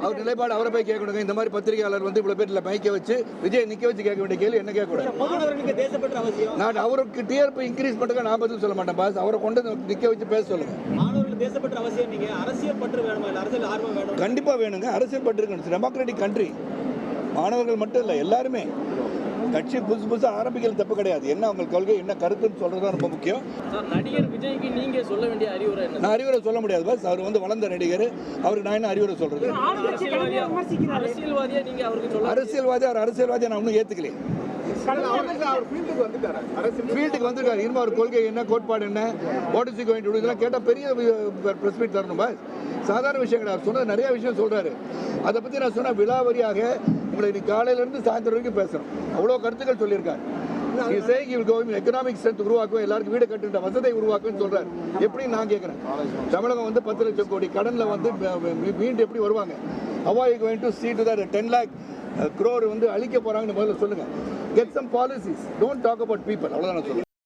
அவர் நிலைப்பாடு அவரை போய் கேட்கணுங்க. இந்த மாதிரி பத்திரிகையாளர் வந்து இவ்வளவு பேர்ல மைக்க வச்சு விஜய் நிக்க வச்சு கேட்க வேண்டிய கேள்வி என்ன கேட்கக்கூடாது. நான் அவருக்கு டிஆர்பி இன்க்ரீஸ் பண்ணுறதுக்கு நான் பதில் சொல்ல மாட்டேன் பாஸ். அவரை கொண்டு நிக்க வச்சு பேச சொல்லுங்க. கண்டிப்பா வேணுங்க. அரசியல் பற்று இருக்கணும். Democratic country. மாணவர்கள் மட்டும் இல்லை, எல்லாருமே. கட்சி புதுசு ஆரம்பிக்கிறது தப்பு கிடையாது. என்ன அவங்க கொள்கை என்ன கருத்துன்னு சொல்றது ரொம்ப முக்கியம். நடிகர் விஜய்க்கு நீங்க சொல்ல வேண்டிய அறிவுரை என்ன? நான் அறிவுரை சொல்ல முடியாது பாஸ். அவர் வந்து வளர்ந்த நடிகர். அவருக்கு நான் என்ன அறிவுரை சொல்றது? அரசியல்வாதியா நீங்க அவருக்கு சொல்ல அரசியல்வாதி அவர் அரசியல்வாதியை நான் இன்னும் ஏத்துக்கலையே. ஃபீல்டுக்கு வந்திருக்காரு. இனிமே அவர் கொள்கை என்ன, கோட்பாடு என்ன, what is going to to இதெல்லாம் கேட்டால் பெரிய பிரஸ் மீட் தரணும் பாஸ். சாதாரண விஷயம் கிடையாது. சொன்னது நிறைய விஷயம் சொல்றாரு. அதை பற்றி நான் சொன்ன விலாவரியாக உங்களை இன்னைக்கு காலையிலேருந்து சாயந்தரம் வரைக்கும் பேசுகிறோம். அவ்வளோ கருத்துக்கள் சொல்லியிருக்காரு. எக்கனாமிக் ஸ்ட்ரென்த் உருவாக்கும், எல்லாருக்கும் வீடு கட்டுன்ற வசதியை உருவாக்குன்னு சொல்றாரு. எப்படி நான் கேட்குறேன், தமிழகம் வந்து 10 லட்சம் கோடி கடனில் வந்து மீண்டு எப்படி வருவாங்க? அவாய் going to see to that 10 lakh crore வந்து அழிக்க போறாங்கன்னு முதல்ல சொல்லுங்க. Get some policies, don't talk about people. அவ்வளோதான் நான் சொல்லுவேன்.